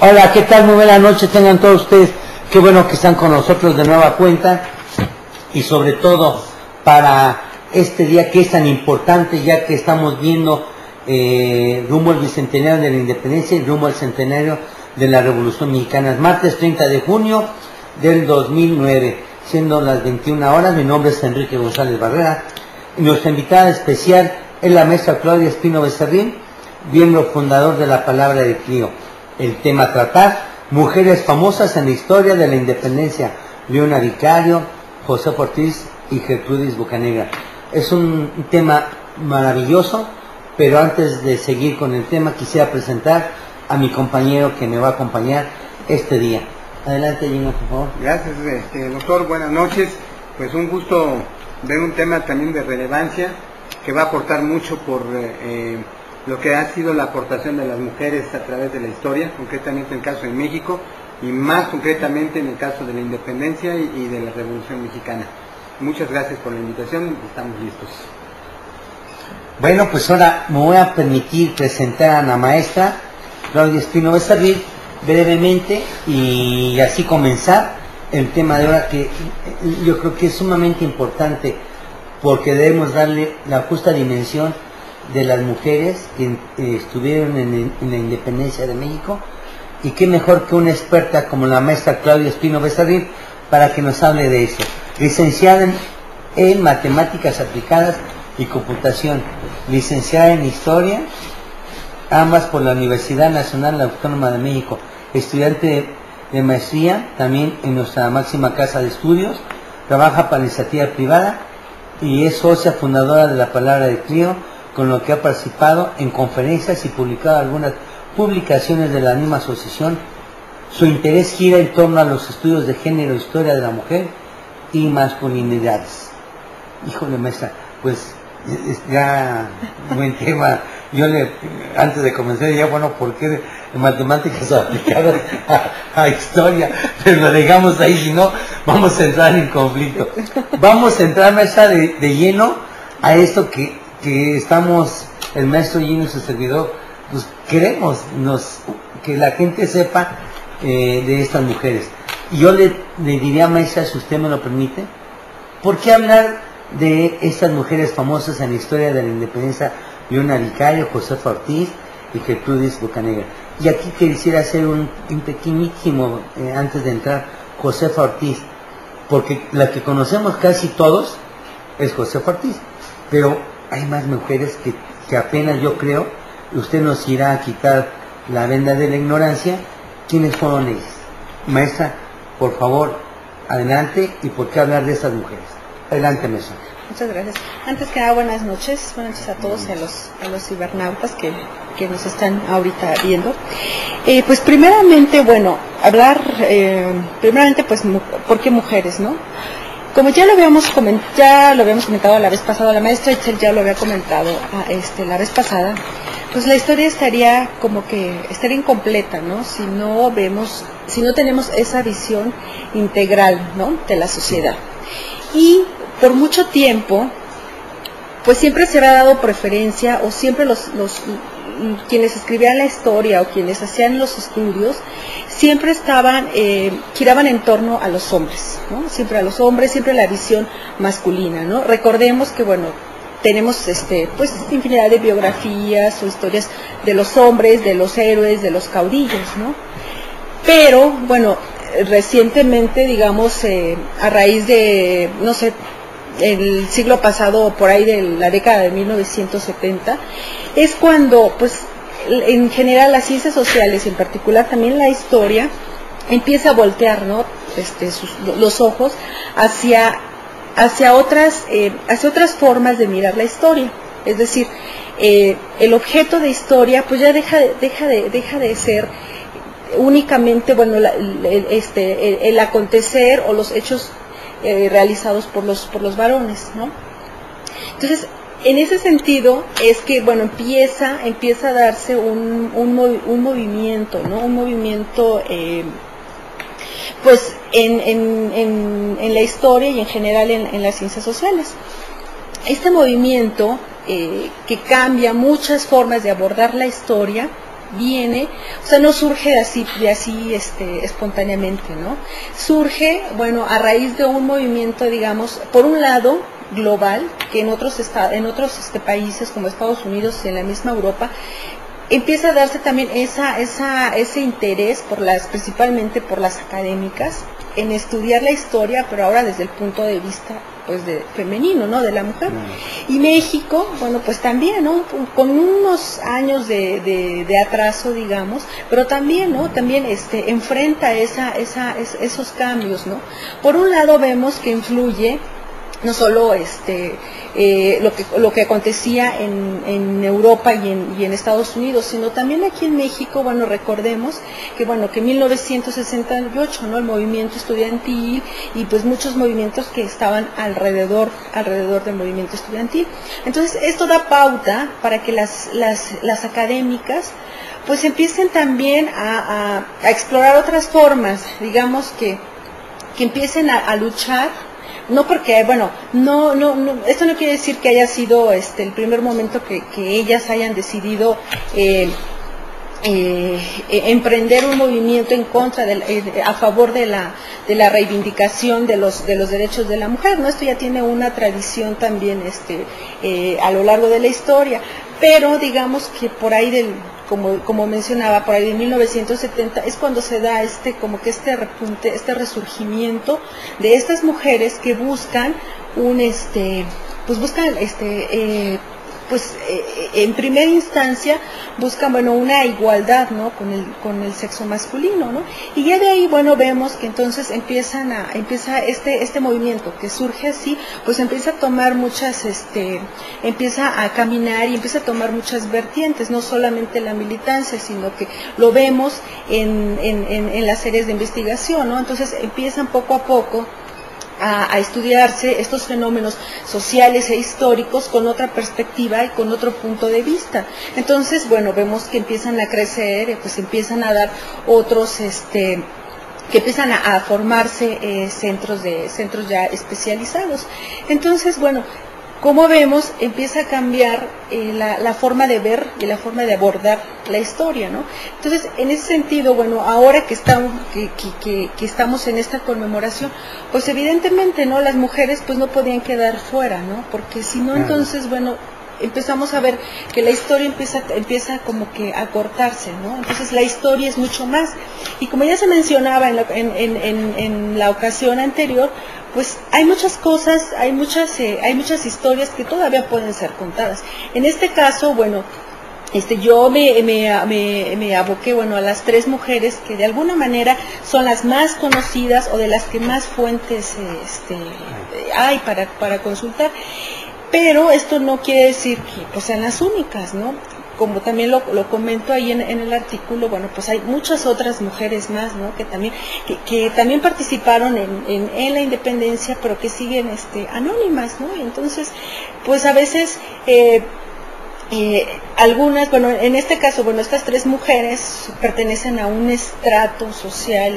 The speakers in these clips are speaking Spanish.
Hola, ¿qué tal? Muy buenas noches, tengan todos ustedes. Qué bueno que están con nosotros de nueva cuenta y sobre todo para este día que es tan importante, ya que estamos viendo rumbo al bicentenario de la independencia y rumbo al centenario de la Revolución Mexicana. Es martes 30 de junio del 2009, siendo las 21 horas. Mi nombre es Enrique González Barrera y nuestra invitada especial es la maestra Claudia Espino Becerril, miembro fundador de la Palabra de Clio. El tema a tratar: mujeres famosas en la historia de la independencia, Leona Vicario, José Ortiz y Gertrudis Bocanegra. Es un tema maravilloso, pero antes de seguir con el tema quisiera presentar a mi compañero que me va a acompañar este día. Adelante, Gino, por favor. Gracias, doctor, buenas noches. Pues un gusto ver un tema también de relevancia que va a aportar mucho por lo que ha sido la aportación de las mujeres a través de la historia, concretamente en el caso de México y más concretamente en el caso de la independencia y de la Revolución Mexicana. Muchas gracias por la invitación, estamos listos. Bueno, pues ahora me voy a permitir presentar a la maestra Claudia Espino Becerril brevemente y así comenzar el tema de ahora, que yo creo que es sumamente importante porque debemos darle la justa dimensión de las mujeres que estuvieron en la independencia de México, y qué mejor que una experta como la maestra Claudia Espino Becerril para que nos hable de eso. Licenciada en Matemáticas Aplicadas y Computación, licenciada en Historia, ambas por la Universidad Nacional Autónoma de México, estudiante de maestría también en nuestra máxima casa de estudios, trabaja para iniciativa privada y es socia fundadora de la Palabra de Clio, con lo que ha participado en conferencias y publicado algunas publicaciones de la misma asociación. Su interés gira en torno a los estudios de género, historia de la mujer y masculinidades. Híjole, maestra, pues ya buen tema. Yo antes de comenzar ya, bueno, ¿por qué matemáticas aplicadas a historia? Pero lo dejamos ahí, si no vamos a entrar en conflicto. Vamos a entrar, maestra, de lleno a esto que estamos, el maestro Gino y su servidor, pues queremos que la gente sepa de estas mujeres. Y yo le diría, maestra, si usted me lo permite, ¿por qué hablar de estas mujeres famosas en la historia de la independencia? Leona Vicario, José Ortiz y Gertrudis Bocanegra. Y aquí quisiera hacer un pequeñísimo, antes de entrar, José Ortiz, porque la que conocemos casi todos es José Ortiz, pero hay más mujeres que apenas, yo creo, usted nos irá a quitar la venda de la ignorancia. ¿Quiénes fueron ellas? Maestra, por favor, adelante. ¿Y por qué hablar de esas mujeres? Adelante, maestra. Muchas gracias. Antes que nada, buenas noches a todos y a los cibernautas que nos están ahorita viendo. Pues primeramente, bueno, hablar, pues, ¿por qué mujeres, no? Como ya lo habíamos comentado la vez pasada, la maestra Itzel ya lo había comentado la vez pasada, pues la historia estaría incompleta, ¿no? Si no tenemos esa visión integral, ¿no?, de la sociedad. Y por mucho tiempo, pues siempre se había dado preferencia, o siempre quienes escribían la historia o quienes hacían los estudios, siempre giraban en torno a los hombres, ¿no? Siempre a los hombres, siempre la visión masculina, ¿no? Recordemos que, bueno, tenemos pues infinidad de biografías o historias de los hombres, de los héroes, de los caudillos, ¿no? Pero, bueno, recientemente, digamos, a raíz de, no sé, el siglo pasado, por ahí de la década de 1970, es cuando, pues, en general las ciencias sociales, en particular también la historia, empieza a voltear, ¿no?, los ojos hacia otras formas de mirar la historia. Es decir, el objeto de historia, pues ya deja de ser únicamente, bueno, el acontecer o los hechos realizados por los varones, ¿no? Entonces, en ese sentido es que, bueno, empieza a darse un movimiento, ¿no? Un movimiento, pues, en la historia y en general en las ciencias sociales. Este movimiento que cambia muchas formas de abordar la historia, viene, o sea, no surge de así espontáneamente, ¿no? Surge, bueno, a raíz de un movimiento, digamos, por un lado, global, que en otros países como Estados Unidos y en la misma Europa, empieza a darse también ese interés principalmente por las académicas, en estudiar la historia, pero ahora desde el punto de vista pues femenino, ¿no? De la mujer. Y México, bueno, pues también, ¿no? Con unos años de atraso, digamos, pero también, ¿no? También enfrenta esos cambios, ¿no? Por un lado vemos que influye no solo lo que acontecía en Europa y en Estados Unidos, sino también aquí en México. Bueno, recordemos que en 1968, ¿no? El movimiento estudiantil y pues muchos movimientos que estaban alrededor del movimiento estudiantil. Entonces esto da pauta para que las académicas pues empiecen también a explorar otras formas, digamos que empiecen a luchar. No porque, bueno, esto no quiere decir que haya sido el primer momento que ellas hayan decidido emprender un movimiento en contra, a favor de la reivindicación de los derechos de la mujer, ¿no? Esto ya tiene una tradición también a lo largo de la historia, pero digamos que por ahí como mencionaba, por ahí de 1970 es cuando se da repunte, resurgimiento de estas mujeres que buscan en primera instancia buscan una igualdad, ¿no? con el sexo masculino, ¿no? Y ya de ahí vemos que entonces empieza este movimiento que surge así, pues empieza a tomar empieza a caminar y empieza a tomar muchas vertientes, no solamente la militancia, sino que lo vemos en las series de investigación, ¿no? Entonces empiezan poco a poco a estudiarse estos fenómenos sociales e históricos con otra perspectiva y con otro punto de vista. Entonces, vemos que empiezan a crecer, pues empiezan a dar otros, que empiezan a formarse centros ya especializados. Entonces, como vemos, empieza a cambiar la forma de ver y la forma de abordar la historia, ¿no? Entonces, en ese sentido, ahora que estamos en esta conmemoración, pues evidentemente, ¿no? Las mujeres pues no podían quedar fuera, ¿no? Porque si no, entonces, empezamos a ver que la historia empieza como que a cortarse, ¿no? Entonces la historia es mucho más. Y como ya se mencionaba en la ocasión anterior, pues hay muchas cosas, hay muchas historias que todavía pueden ser contadas. En este caso, yo me aboqué, a las tres mujeres que de alguna manera son las más conocidas o de las que más fuentes hay para consultar. Pero esto no quiere decir que pues sean las únicas, ¿no? Como también lo comento ahí en el artículo, pues hay muchas otras mujeres más, ¿no? Que también participaron en la independencia, pero que siguen anónimas, ¿no? Entonces, pues a veces algunas, en este caso, estas tres mujeres pertenecen a un estrato social,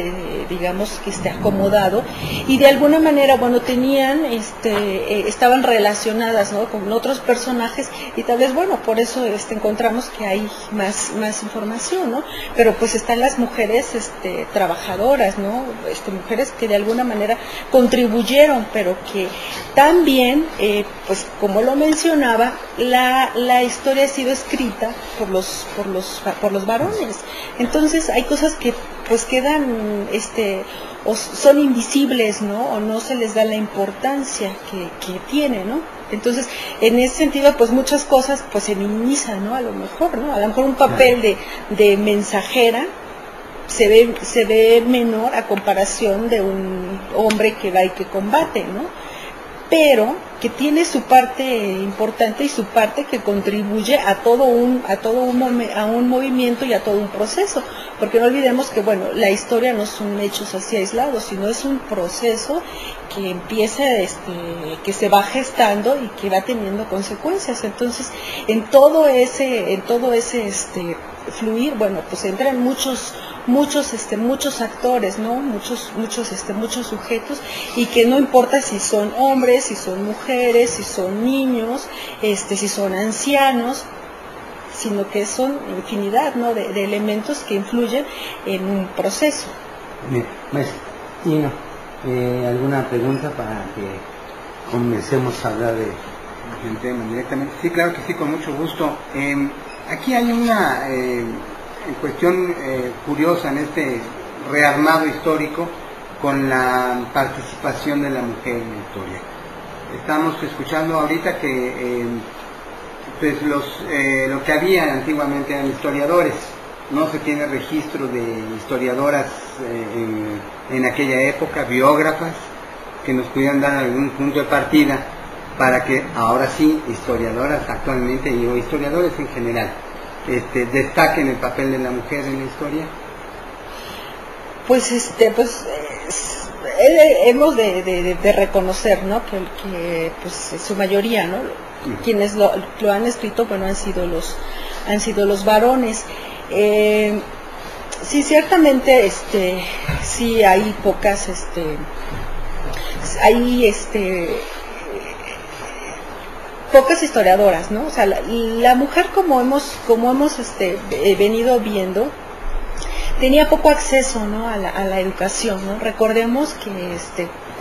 digamos, que esté acomodado, y de alguna manera, tenían, estaban relacionadas, ¿no? Con otros personajes, y tal vez, por eso encontramos que hay más información, ¿no? Pero pues están las mujeres, trabajadoras, ¿no? Mujeres que de alguna manera contribuyeron, pero que también, pues como lo mencionaba, la historia ha sido escrita por los varones. Entonces hay cosas que pues quedan o son invisibles, ¿no? O no se les da la importancia que tiene, ¿no? Entonces, en ese sentido, pues muchas cosas pues se minimizan, ¿no? A lo mejor un papel de mensajera se ve menor a comparación de un hombre que va y que combate, ¿no? Pero que tiene su parte importante y su parte que contribuye a todo un movimiento y a todo un proceso, porque no olvidemos que la historia no son hechos así aislados, sino es un proceso que empieza, que se va gestando y que va teniendo consecuencias. Entonces, en todo ese fluir, pues entran muchos actores, ¿no? Muchos sujetos, y que no importa si son hombres, si son mujeres, si son niños, si son ancianos, sino que son infinidad, ¿no?, de elementos que influyen en un proceso. Bien, maestra, ¿alguna pregunta para que comencemos a hablar del tema directamente? Sí, claro que sí, con mucho gusto. Aquí hay una cuestión curiosa en este rearmado histórico con la participación de la mujer en la historia. Estamos escuchando ahorita que pues lo que había antiguamente eran historiadores. No se tiene registro de historiadoras en aquella época, biógrafas, que nos pudieran dar algún punto de partida para que ahora sí historiadoras actualmente, o historiadores en general, destaquen el papel de la mujer en la historia. Pues hemos de reconocer, ¿no?, que pues su mayoría, ¿no?, quienes lo han escrito, bueno, han sido los varones. Sí, ciertamente, sí hay pocas, pocas historiadoras, ¿no? O sea, la mujer, como hemos venido viendo, tenía poco acceso, ¿no?, a la educación, ¿no? Recordemos que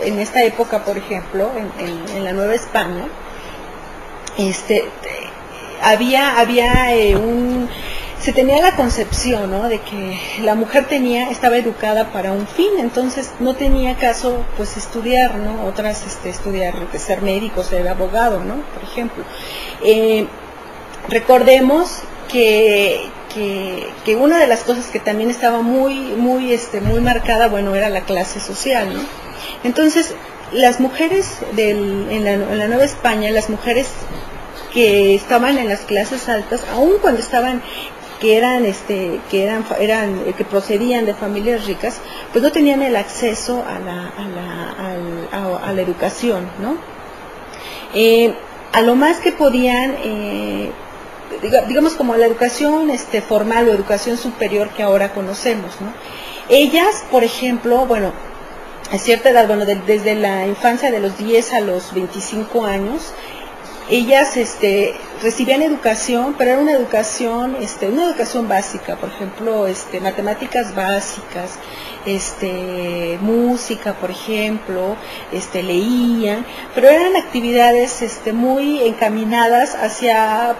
en esta época, por ejemplo, en la Nueva España, se tenía la concepción, ¿no?, de que la mujer estaba educada para un fin, entonces no tenía caso pues estudiar, ¿no?, otras estudiar, ser médico, ser abogado, ¿no?, por ejemplo. Recordemos que una de las cosas que también estaba muy marcada, bueno, era la clase social, ¿no? Entonces, las mujeres en la Nueva España, las mujeres que estaban en las clases altas, aun cuando que procedían de familias ricas, pues no tenían el acceso a la educación, ¿no? A lo más que podían, digamos, como la educación formal o educación superior que ahora conocemos, ¿no? Ellas, por ejemplo, bueno, a cierta edad, bueno, desde la infancia, de los 10 a los 25 años, ellas recibían educación, pero era una educación básica, por ejemplo, matemáticas básicas, música, por ejemplo, leían, pero eran actividades muy encaminadas hacia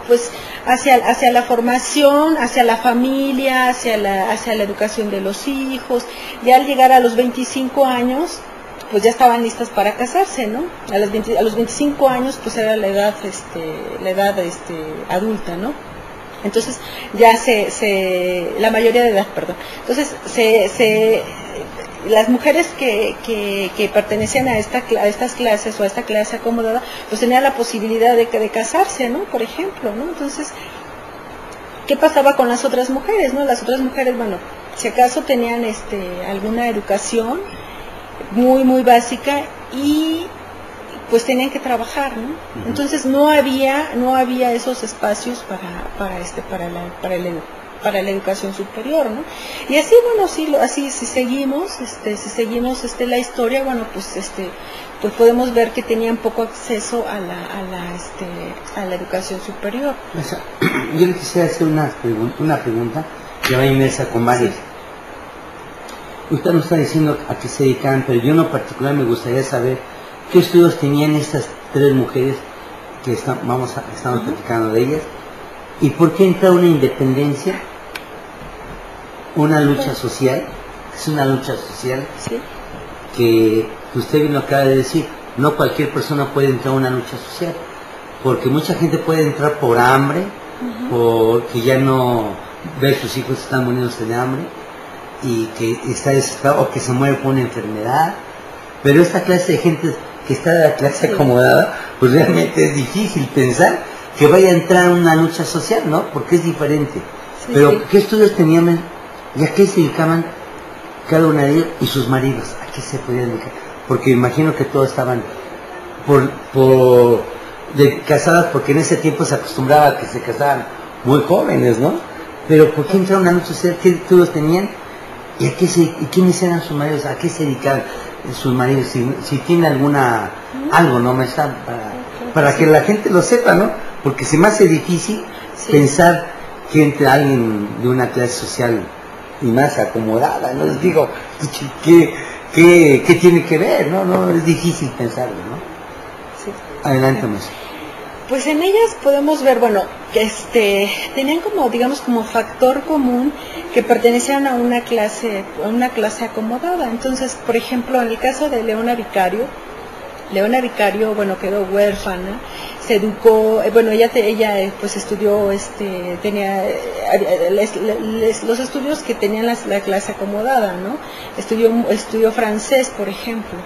la formación, hacia la familia, hacia la educación de los hijos. Ya al llegar a los 25 años, pues ya estaban listas para casarse, ¿no? A los 25 años, pues era la edad adulta, ¿no? Entonces, ya la mayoría de edad, perdón. Entonces, las mujeres que pertenecían a estas clases o a esta clase acomodada, pues tenían la posibilidad de casarse, ¿no? Por ejemplo, ¿no? Entonces, ¿qué pasaba con las otras mujeres, no? Las otras mujeres, bueno, si acaso tenían alguna educación muy muy básica y pues tenían que trabajar, ¿no? Entonces no había esos espacios para la educación superior, ¿no? Y así, bueno, si seguimos la historia, bueno, pues podemos ver que tenían poco acceso a la educación superior. O sea, yo le quisiera hacer una pregunta que va inmersa con varios. Sí. Usted nos está diciendo a qué se dedican, pero yo en lo particular me gustaría saber qué estudios tenían estas tres mujeres que estamos platicando de ellas, y por qué entra una independencia, una lucha social, es una lucha social, sí, que usted bien lo acaba de decir, no cualquier persona puede entrar a una lucha social, porque mucha gente puede entrar por hambre, porque ya no ve a sus hijos están muriéndose de hambre, y que está desesperado o que se muere por una enfermedad, pero esta clase de gente que está de la clase acomodada, pues realmente es difícil pensar que vaya a entrar en una lucha social, ¿no? Porque es diferente. Sí, pero sí. ¿Qué estudios tenían y a qué se dedicaban cada una de ellas y sus maridos? ¿A qué se podían dedicar? Porque imagino que todos estaban casadas, porque en ese tiempo se acostumbraba a que se casaban muy jóvenes, ¿no? Pero ¿por qué entraron a una lucha social? ¿Qué estudios tenían? ¿Y quiénes eran sus maridos? ¿A qué se dedicaban sus maridos? Si tiene algo, ¿no? Para que la gente lo sepa, ¿no? Porque se me hace difícil pensar que entre alguien de una clase social y más acomodada, ¿no? Les digo, ¿qué tiene que ver? No, es difícil pensarlo, ¿no? Sí. Adelante, maestra. Pues en ellas podemos ver, bueno, que tenían como, digamos, como factor común que pertenecían a una clase acomodada. Entonces, por ejemplo, en el caso de Leona Vicario, bueno, quedó huérfana, se educó, bueno, ella pues estudió, tenía los estudios que tenían la clase acomodada, ¿no? Estudió francés, por ejemplo.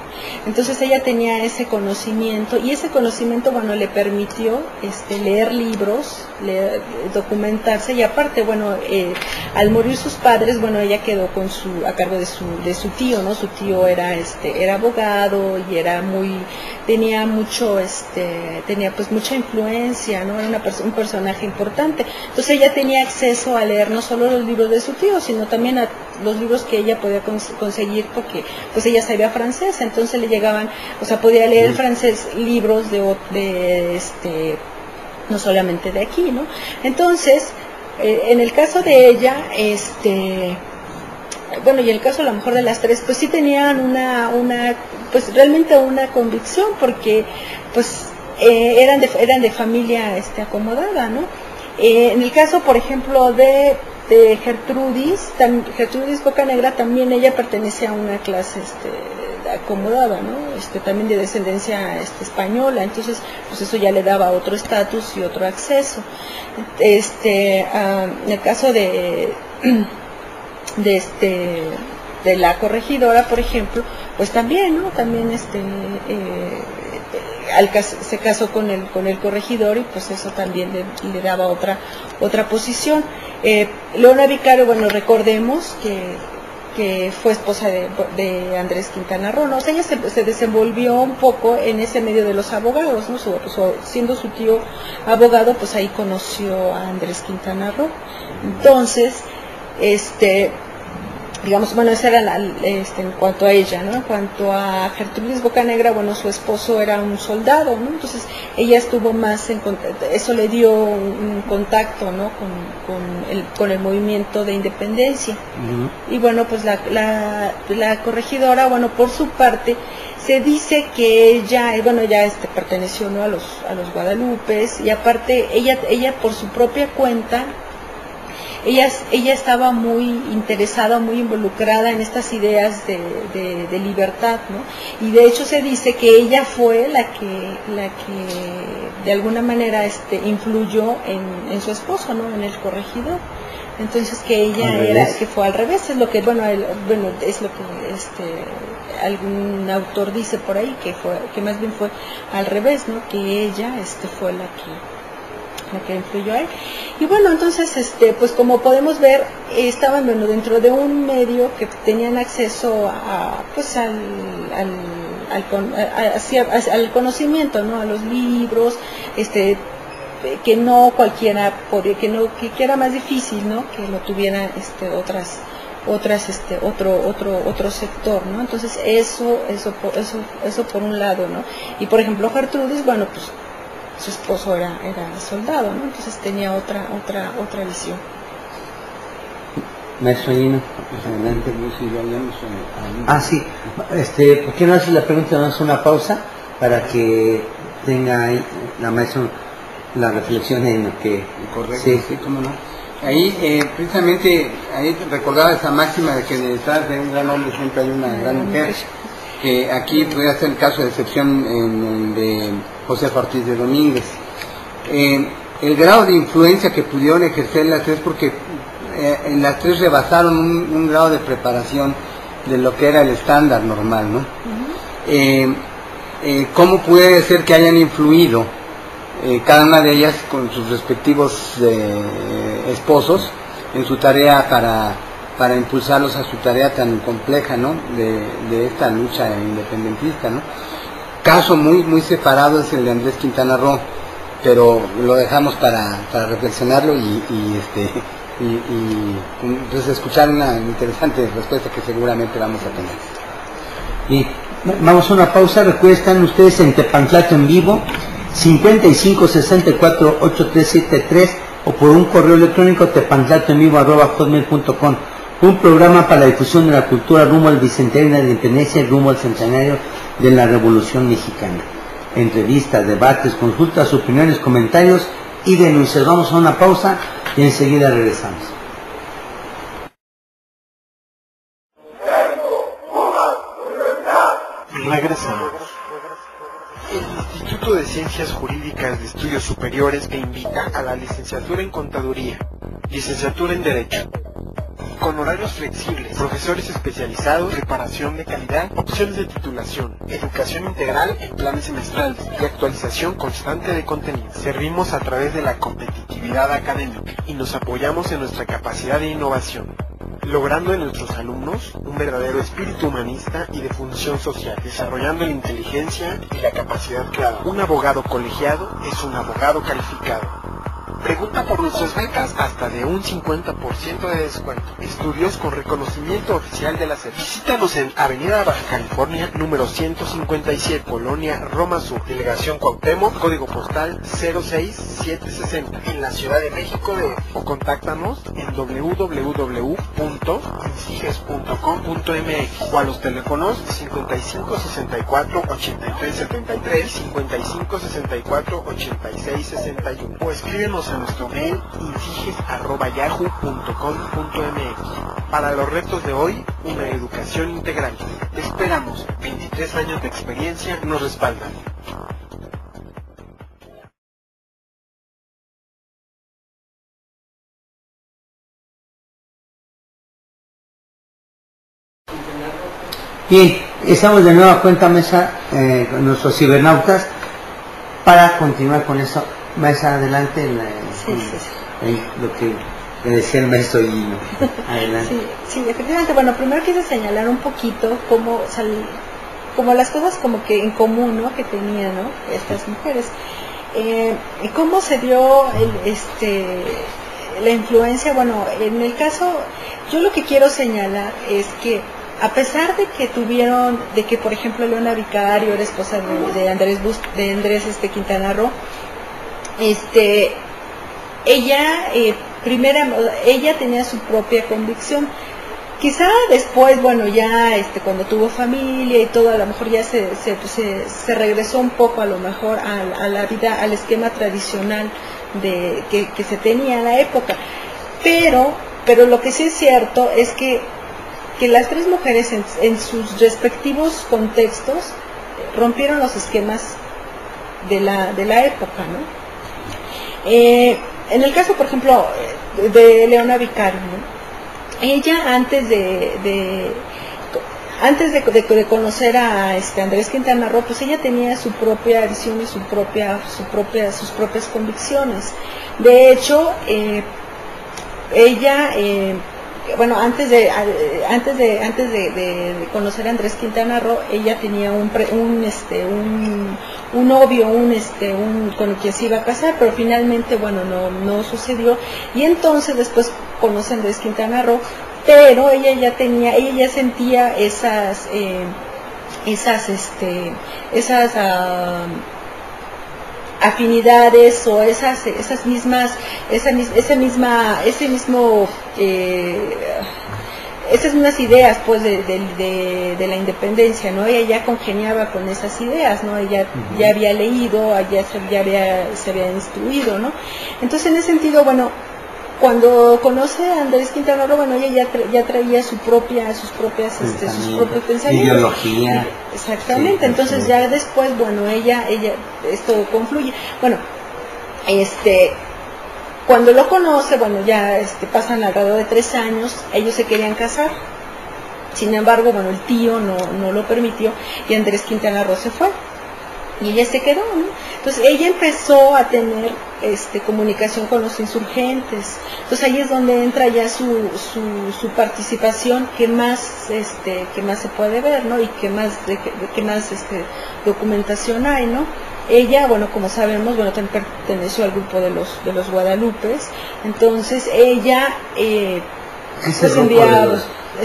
Entonces ella tenía ese conocimiento, y ese conocimiento, bueno, le permitió leer libros, documentarse, y aparte, bueno, al morir sus padres, bueno, ella quedó a cargo de su tío, ¿no? Su tío era abogado y tenía pues mucha influencia, ¿no? Era un personaje importante. Entonces ella tenía acceso a leer no solo los libros de su tío, sino también a los libros que ella podía conseguir, porque pues ella sabía francés, entonces le llegaban, o sea, podía leer el francés, libros no solamente de aquí, ¿no? Entonces, en el caso de ella, bueno, y el caso a lo mejor de las tres, pues sí tenían pues realmente una convicción, porque pues eran de familia acomodada, ¿no? En el caso, por ejemplo, de Gertrudis Bocanegra, también ella pertenece a una clase acomodada, ¿no? También de descendencia española, entonces pues eso ya le daba otro estatus y otro acceso. En el caso de la corregidora, por ejemplo, pues también, ¿no? También se casó con el corregidor, y pues eso también le daba otra posición. Leona Vicario, bueno, recordemos que fue esposa de Andrés Quintana Roo, ¿no? O sea, ella se desenvolvió un poco en ese medio de los abogados, ¿no? Siendo su tío abogado, pues ahí conoció a Andrés Quintana Roo. Entonces, digamos, bueno, esa era en cuanto a ella, ¿no? En cuanto a Gertrudis Bocanegra, bueno, su esposo era un soldado, ¿no? Entonces ella estuvo más eso le dio un contacto, ¿no? Con el movimiento de independencia. Y bueno, pues la corregidora, bueno, por su parte, se dice que ella, bueno, ya perteneció, ¿no? a los Guadalupes, y aparte ella por su propia cuenta, ella estaba muy interesada, muy involucrada en estas ideas de libertad, ¿no? Y de hecho se dice que ella fue la que de alguna manera influyó en su esposo, ¿no? En el corregidor. Entonces que ella que fue al revés, es lo que, bueno, es lo que algún autor dice por ahí, que más bien fue al revés, ¿no? Que ella fue la que influyó a él. Y bueno, entonces pues como podemos ver, estaban, bueno, dentro de un medio que tenían acceso pues al conocimiento, ¿no? A los libros, que no cualquiera podía, que era más difícil, ¿no? Que lo tuviera otro sector, ¿no? Entonces eso por un lado, ¿no? Y por ejemplo Gertrudis, bueno, pues su esposo era soldado, ¿no? Entonces tenía otra visión. Maestro Lino, adelante. Sí, ¿por qué no haces la pregunta? No hace una pausa para que tenga ahí la maestra la reflexión en lo que... Correcto, sí, cómo no. Ahí, precisamente, ahí recordaba esa máxima de que detrás de un gran hombre siempre hay una gran mujer, que aquí podría ser el caso de excepción en el de José Ortiz de Domínguez. El grado de influencia que pudieron ejercer las tres, porque en las tres rebasaron un grado de preparación de lo que era el estándar normal, ¿no? ¿Cómo puede ser que hayan influido cada una de ellas con sus respectivos esposos en su tarea para impulsarlos a su tarea tan compleja, ¿no? de esta lucha independentista, ¿no? Caso muy separado es el de Andrés Quintana Roo, pero lo dejamos para reflexionarlo y pues escuchar una interesante respuesta que seguramente vamos a tener. Y vamos a una pausa. Recuerden, están ustedes en Tepantlato en vivo, 55 64 8373, o por un correo electrónico tepantlatoenvivo@hotmail.com. Un programa para la difusión de la cultura rumbo al bicentenario de la independencia y rumbo al centenario de la Revolución Mexicana. Entrevistas, debates, consultas, opiniones, comentarios y denuncias. Vamos a una pausa y enseguida regresamos. Regresamos. El Instituto de Ciencias Jurídicas de Estudios Superiores te invita a la licenciatura en Contaduría, licenciatura en Derecho, con horarios flexibles, profesores especializados, preparación de calidad, opciones de titulación, educación integral en planes semestrales y actualización constante de contenido. Servimos a través de la competitividad académica y nos apoyamos en nuestra capacidad de innovación, logrando en nuestros alumnos un verdadero espíritu humanista y de función social, desarrollando la inteligencia y la capacidad creadora. Un abogado colegiado es un abogado calificado. Pregunta por nuestras becas hasta de un 50% de descuento. Estudios con reconocimiento oficial de la SEP. Visítanos en Avenida Baja California, número 157, Colonia Roma Sur, Delegación Cuauhtémoc, código postal 06760, en la Ciudad de México o contáctanos en www.insiges.com.mx o a los teléfonos 55 64 83 73 y 55 64 86 61 o escríbenos a nuestro mail insiges@yahoo.com.mx. Para los retos de hoy, una educación integral. Te esperamos. 23 años de experiencia nos respaldan. Bien, estamos de nueva cuenta mesa con nuestros cibernautas para continuar con eso. Más adelante lo que le decía el maestro y adelante. Sí, efectivamente. Bueno, primero quise señalar un poquito cómo las cosas como que en común, ¿no?, que tenían, ¿no?, estas mujeres. ¿Cómo se dio la influencia? Bueno, en el caso, yo lo que quiero señalar es que a pesar de que por ejemplo Leona Vicario era esposa de Andrés Quintana Roo, ella tenía su propia convicción. Quizá después, bueno, ya cuando tuvo familia y todo, a lo mejor ya se regresó un poco a lo mejor a la vida, al esquema tradicional que se tenía en la época. Pero lo que sí es cierto es que las tres mujeres en sus respectivos contextos rompieron los esquemas de la época, ¿no? En el caso, por ejemplo, de Leona Vicario, ¿no?, ella antes de conocer a Andrés Quintana Roo, pues ella tenía su propia visión y sus propias convicciones. De hecho, ella bueno, antes de conocer a Andrés Quintana Roo, ella tenía un novio, con el que se iba a casar, pero finalmente, bueno, no sucedió. Y entonces después conoce a Andrés Quintana Roo, pero ella ya sentía esas afinidades o esas mismas ideas, pues, de la independencia, ¿no? Ella ya congeniaba con esas ideas, ¿no? Ella ya había leído, se había instruido, ¿no? Entonces, en ese sentido, bueno, cuando conoce a Andrés Quintana Roo, bueno, ella ya traía sus propios pensamientos. Ideología. Exactamente. Sí, entonces, ya después, bueno, ella esto confluye. Bueno, cuando lo conoce, bueno, ya pasan alrededor de 3 años, ellos se querían casar. Sin embargo, bueno, el tío no lo permitió y Andrés Quintana Roo se fue. Y ella se quedó, ¿no? Entonces ella empezó a tener comunicación con los insurgentes. Entonces ahí es donde entra ya su participación que más se puede ver, ¿no? Y que más documentación hay, ¿no? Ella, bueno, como sabemos, bueno, también perteneció al grupo de los Guadalupes. Entonces ella pues enviaba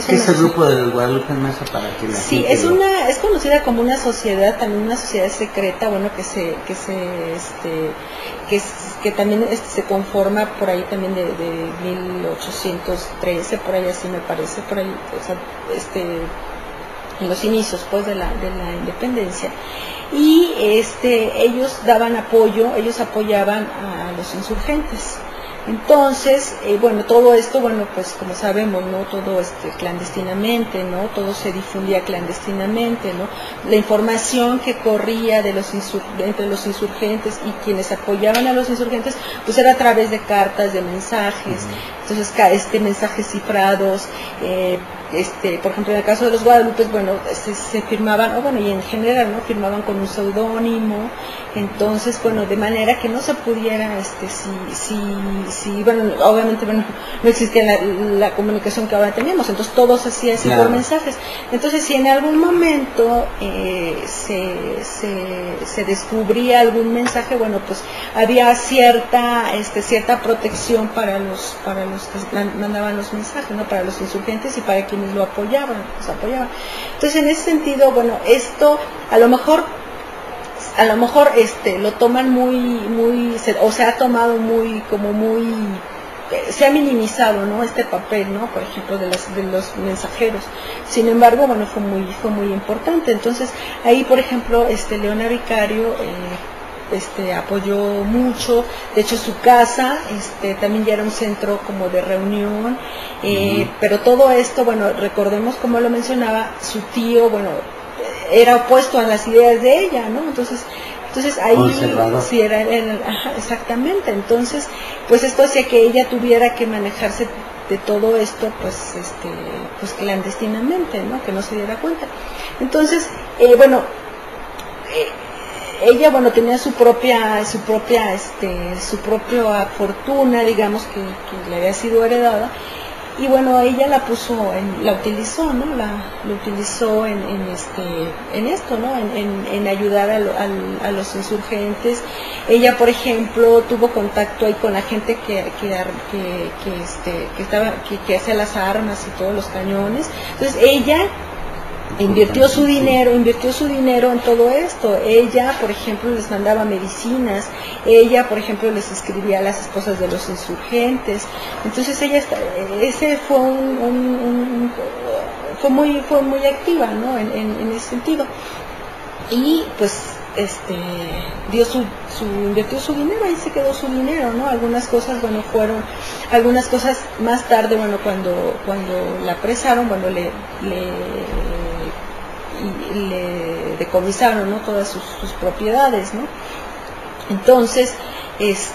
¿Qué es el grupo de los Guadalupe, maestra, para que la Sí, gente es conocida como una sociedad, también una sociedad secreta, bueno, que también se conforma por ahí también de 1813, por ahí así me parece, por ahí, o sea, en los inicios pues de la independencia, y ellos daban apoyo, ellos apoyaban a los insurgentes. Entonces, bueno, todo esto, bueno, pues como sabemos, ¿no? Todo clandestinamente, ¿no? Todo se difundía clandestinamente, ¿no? La información que corría de entre los insurgentes y quienes apoyaban a los insurgentes, pues era a través de cartas, de mensajes, entonces mensajes cifrados, por ejemplo, en el caso de los Guadalupe, bueno, se firmaban, o bueno, y en general, ¿no? Firmaban con un seudónimo, entonces, bueno, de manera que no se pudiera, bueno, obviamente, bueno, no existía la comunicación que ahora tenemos, entonces todo se hacía así por mensajes. Entonces, si en algún momento se descubría algún mensaje, bueno, pues había cierta protección para los que mandaban los mensajes, ¿no? Para los insurgentes y para quienes los apoyaban. Entonces, en ese sentido, bueno, esto a lo mejor lo toman o se ha tomado se ha minimizado, ¿no? Este papel, ¿no? Por ejemplo, de los mensajeros. Sin embargo, bueno, fue muy importante. Entonces, ahí, por ejemplo, Leona Vicario apoyó mucho. De hecho, su casa también ya era un centro como de reunión, pero todo esto, bueno, recordemos, como lo mencionaba, su tío, bueno, era opuesto a las ideas de ella, ¿no? Entonces ahí sí era exactamente. Entonces, pues esto hacía que ella tuviera que manejarse de todo esto, pues clandestinamente, ¿no? Que no se diera cuenta. Entonces, bueno, ella, bueno, tenía su propia fortuna, digamos, que le había sido heredada. Y bueno, ella la utilizó, ¿no? Lo utilizó en esto, ¿no? En ayudar a los insurgentes. Ella, por ejemplo, tuvo contacto ahí con la gente que hacía las armas y todos los cañones. Entonces ella invirtió su dinero en todo esto. Ella, por ejemplo, les mandaba medicinas. Ella, por ejemplo, les escribía a las esposas de los insurgentes. Entonces ella fue muy activa, ¿no? En ese sentido. Y pues invirtió su dinero, ahí se quedó su dinero, ¿no? Algunas cosas más tarde, bueno, cuando la apresaron, bueno, le decomisaron, ¿no? Todas sus propiedades, ¿no? Entonces, pues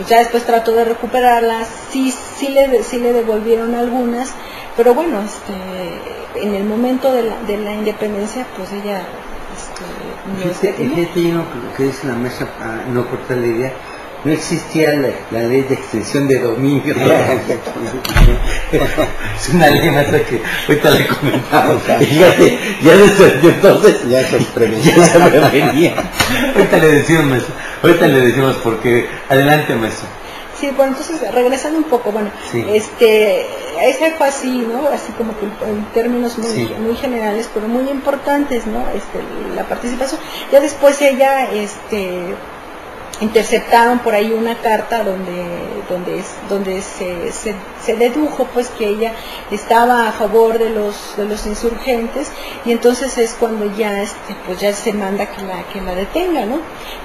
ya después trató de recuperarlas, sí le devolvieron algunas, pero bueno, en el momento de la independencia, pues ella lo que dice la maestra, para no cortar la idea, no existía la ley de extensión de dominio. Es una ley, maestra, que ahorita le comentamos. Fíjate, ya desde entonces ya se prevenía. Ahorita le decimos porque. Adelante, maestra. Sí, bueno, entonces, regresando un poco, bueno, sí. Ese fue así, ¿no? Así como que en términos muy generales, pero muy importantes, ¿no? La participación. Ya después ella, interceptaron por ahí una carta donde se dedujo pues que ella estaba a favor de los insurgentes, y entonces es cuando ya pues ya se manda que la detenga, ¿no?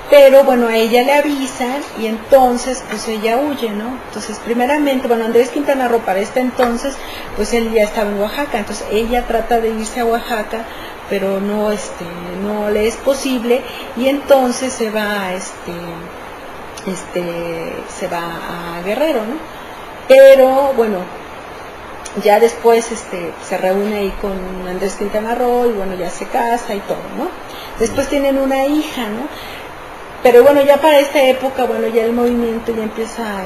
Pero bueno, a ella le avisan y entonces pues ella huye, ¿no? Entonces, primeramente, bueno, Andrés Quintana Roo para entonces pues él ya estaba en Oaxaca, entonces ella trata de irse a Oaxaca, pero no le es posible, y entonces se va a Guerrero, ¿no? Pero bueno, ya después se reúne ahí con Andrés Quintana Roo y bueno, ya se casa y todo, ¿no? Después tienen una hija, ¿no? Pero bueno, ya para esta época, bueno, ya el movimiento ya empieza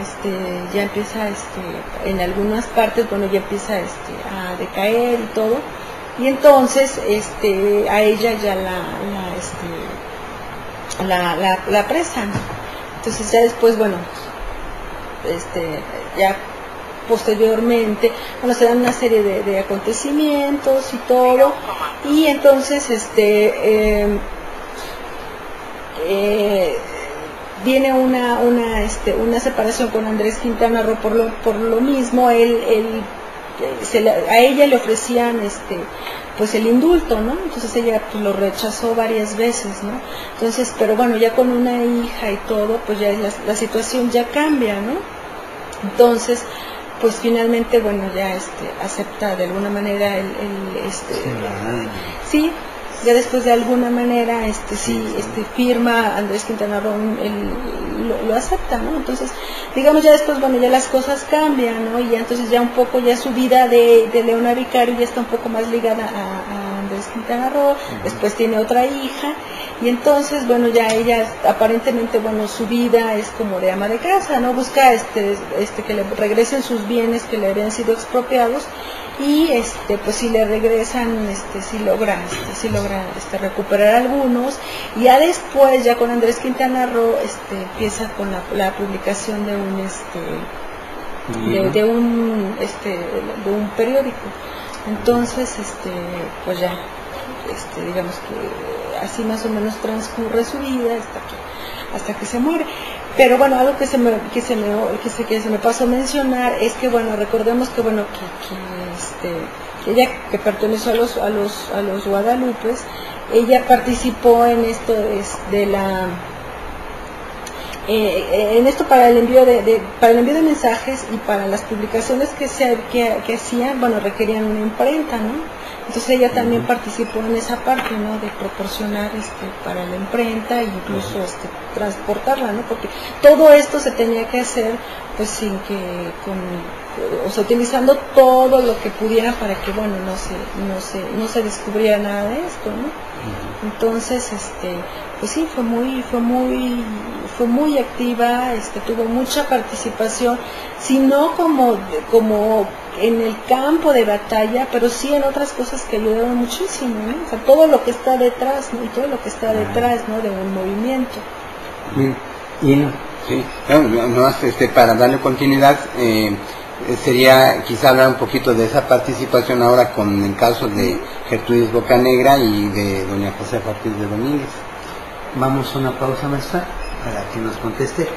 en algunas partes, bueno, ya empieza a decaer y todo. Y entonces a ella ya la apresan. Entonces ya después, bueno, ya posteriormente, bueno, se dan una serie de acontecimientos y todo, y entonces viene una separación con Andrés Quintana Roo por lo mismo. A ella le ofrecían pues el indulto, ¿no? Entonces ella pues lo rechazó varias veces, ¿no? Entonces, pero bueno, ya con una hija y todo, pues ya la situación ya cambia, ¿no? Entonces, pues finalmente, bueno, ya acepta de alguna manera sí, ya después de alguna manera firma Andrés Quintana Roo, lo acepta, ¿no? Entonces, digamos, ya después, bueno, ya las cosas cambian, ¿no? Y ya entonces ya un poco ya su vida de Leona Vicario ya está un poco más ligada a Andrés Quintana Roo. Después tiene otra hija, y entonces, bueno, ya ella aparentemente, bueno, su vida es como de ama de casa, ¿no? Busca que le regresen sus bienes que le habían sido expropiados, y pues si le regresan, si logra recuperar algunos. Y ya después, ya con Andrés Quintana Roo, empieza con la publicación de un periódico. Entonces, pues ya, digamos que así más o menos transcurre su vida hasta que se muere. Pero bueno, algo que se me pasó a mencionar es que, bueno, recordemos que, bueno, que ella, que perteneció a los Guadalupes, ella participó en esto en esto para el envío de mensajes, y para las publicaciones que hacían, bueno, requerían una imprenta, ¿no? Entonces ella también participó en esa parte, ¿no? De proporcionar para la imprenta, e incluso transportarla, ¿no? Porque todo esto se tenía que hacer pues utilizando todo lo que pudiera para que, bueno, no se descubriera nada de esto, ¿no? Entonces, pues sí, fue muy activa, tuvo mucha participación, si no como en el campo de batalla, pero sí en otras cosas que ayudaron muchísimo, ¿no? O sea, todo lo que está detrás, ¿no? Y todo lo que está detrás, ¿no? De un movimiento. Sí, para darle continuidad, sería quizá hablar un poquito de esa participación ahora con el caso de Gertrudis Bocanegra y de doña José Ortiz de Domínguez. Vamos a una pausa, maestra, para que nos conteste.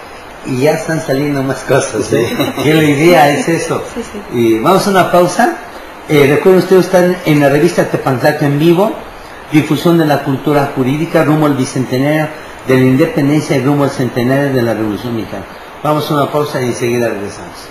Y ya están saliendo más cosas, ¿eh? Que la idea es eso. Sí. Y vamos a una pausa. Recuerden ustedes, están en la revista Tepantlaco en vivo, difusión de la cultura jurídica rumbo al bicentenario de la independencia y rumbo al centenario de la Revolución Mexicana. Vamos a una pausa y enseguida regresamos.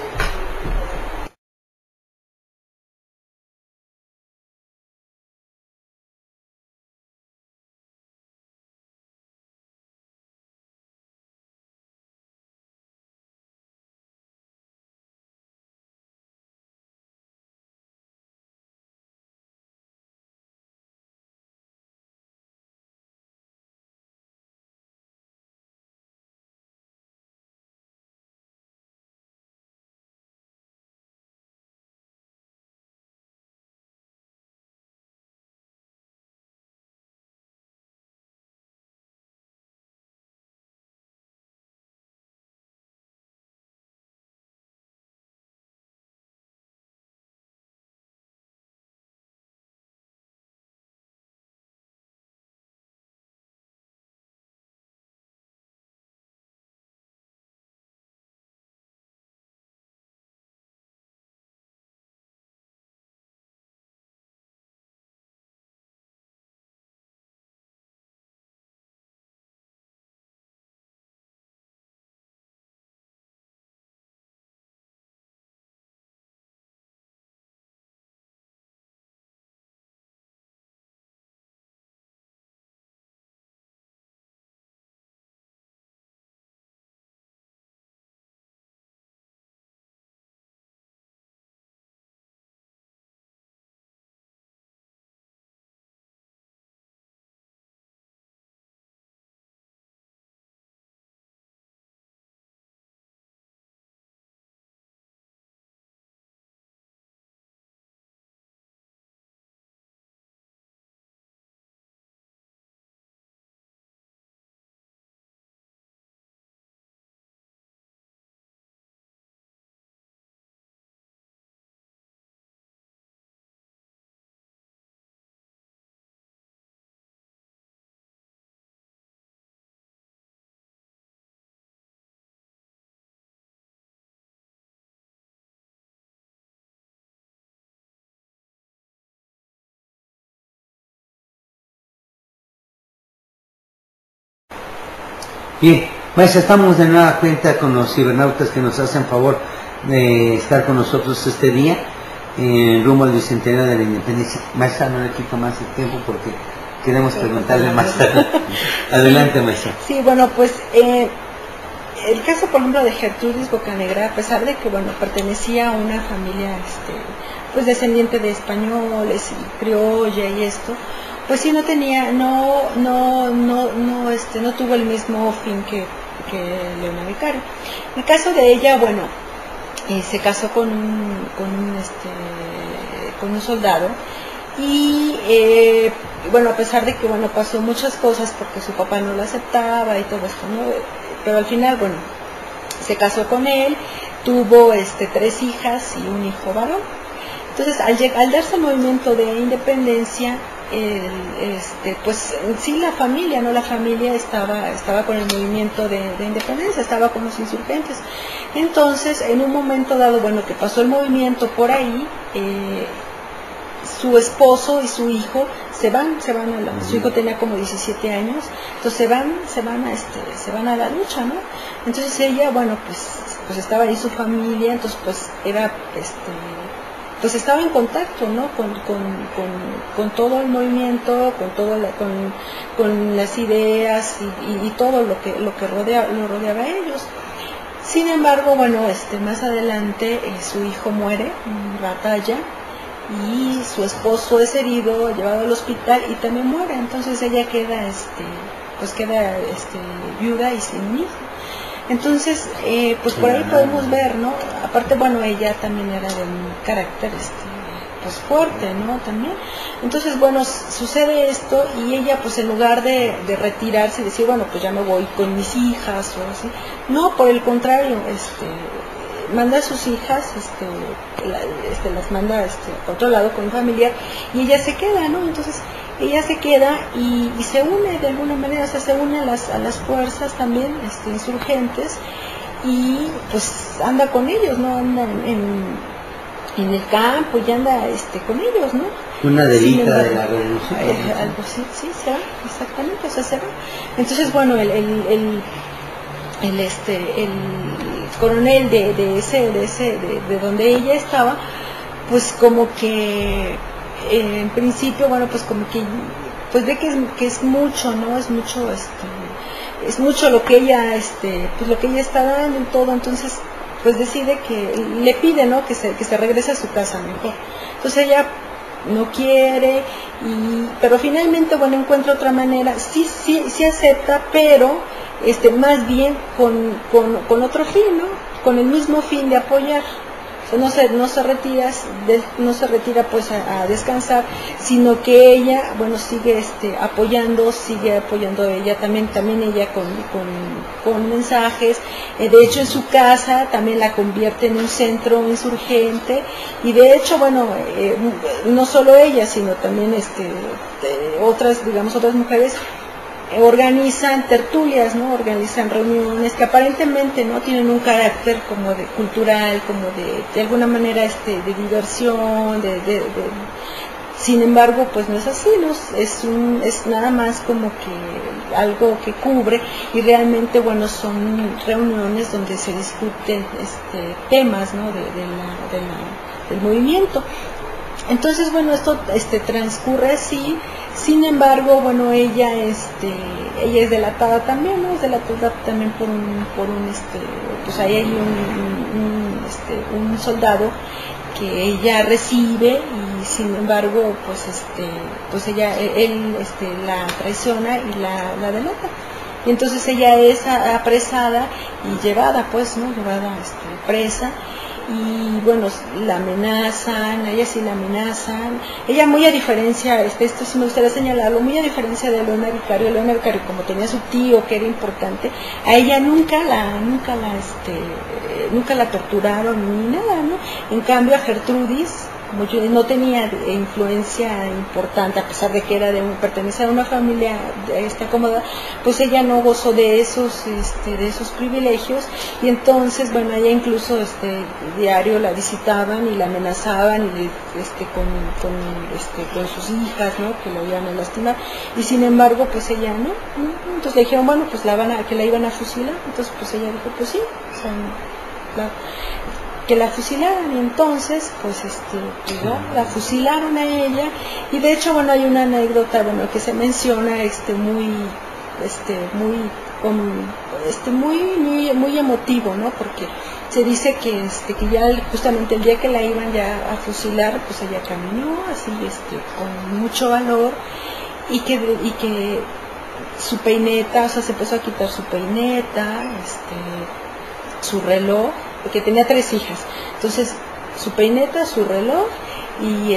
Bien, maestra, estamos de nueva cuenta con los cibernautas que nos hacen favor de estar con nosotros este día, rumbo al bicentenario de la independencia. Maestra, no le quito más el tiempo porque queremos preguntarle más tarde. Adelante, maestra. Sí, bueno, pues el caso, por ejemplo, de Gertrudis Bocanegra, a pesar de que, bueno, pertenecía a una familia, pues descendiente de españoles y criolla y esto, pues sí no tenía, no tuvo el mismo fin que Leona Vicario. El caso de ella, bueno, se casó con un soldado y bueno, a pesar de que, bueno, pasó muchas cosas porque su papá no lo aceptaba y todo esto, ¿no? Pero al final, bueno, se casó con él, tuvo 3 hijas y un hijo varón. Entonces, al darse el movimiento de independencia, pues sí, la familia estaba con el movimiento de independencia, estaba con los insurgentes. Entonces, en un momento dado, bueno, que pasó el movimiento por ahí, su esposo y su hijo su hijo tenía como 17 años, entonces se van a la lucha, ¿no? Entonces ella, bueno, pues estaba ahí su familia, entonces pues era, pues estaba en contacto, ¿no? Con todo el movimiento, con las ideas y todo lo que rodeaba a ellos. Sin embargo, bueno, más adelante su hijo muere en batalla y su esposo es herido, llevado al hospital y también muere. Entonces ella queda, viuda y sin hijo. Entonces, pues por ahí podemos ver, ¿no? Aparte, bueno, ella también era de un carácter, pues fuerte, ¿no? También. Entonces, bueno, sucede esto y ella, pues en lugar de retirarse y decir, bueno, pues ya me voy con mis hijas o así, no, por el contrario, manda a sus hijas, las manda a otro lado con un familiar y ella se queda, ¿no? Entonces ella se queda y se une de alguna manera, o sea, se une a las fuerzas también insurgentes y pues anda con ellos, ¿no? Anda en el campo y anda con ellos, ¿no? Una delita de la revolución. Algo así, sí, se va, exactamente, o sea, se va. Entonces, bueno, el coronel de donde ella estaba, pues como que en principio, bueno, pues como que pues ve que es mucho, ¿no? Es mucho lo que ella pues lo que ella está dando y todo. Entonces pues decide que le pide, ¿no? que se regrese a su casa mejor. Entonces ella no quiere, pero finalmente, bueno, encuentra otra manera, sí acepta, pero más bien con otro fin, ¿no? Con el mismo fin de apoyar. O sea, no se retira pues a descansar, sino que ella, bueno, sigue apoyando ella también ella con mensajes. De hecho, en su casa también la convierte en un centro insurgente y de hecho, bueno, no solo ella, sino también otras mujeres organizan tertulias, ¿no? Organizan reuniones que aparentemente no tienen un carácter como de cultural, como de alguna manera de diversión, sin embargo, pues no es así, ¿no? Es nada más como que algo que cubre y realmente, bueno, son reuniones donde se discuten temas, ¿no? del movimiento. Entonces, bueno, esto transcurre así. Sin embargo, bueno, ella es delatada también, ¿no? Es delatada también por un pues ahí hay un soldado que ella recibe y sin embargo, pues él la traiciona y la delata. Y entonces ella es apresada y llevada, pues, ¿no? Llevada presa. Y bueno, la amenazan, a ella sí la amenazan. Ella, muy a diferencia, esto sí me gustaría señalarlo, muy a diferencia de Leona Vicario, como tenía su tío que era importante, a ella nunca la torturaron ni nada, ¿no? En cambio a Gertrudis, no tenía influencia importante, a pesar de que era pertenecer a una familia acomodada, pues ella no gozó de esos privilegios, y entonces, bueno, ella incluso diario la visitaban y la amenazaban y con sus hijas, ¿no? Que la iban a lastimar, y sin embargo, pues ella no. Entonces le dijeron, bueno, pues que la iban a fusilar. Entonces pues ella dijo, pues sí, o sea, que la fusilaran, y entonces pues la fusilaron a ella. Y de hecho, bueno, hay una anécdota, bueno, que se menciona muy emotivo, ¿no? Porque se dice que ya justamente el día que la iban ya a fusilar, pues ella caminó así con mucho valor, y que su peineta, o sea, se empezó a quitar su peineta, su reloj, porque tenía 3 hijas. Entonces, su peineta, su reloj y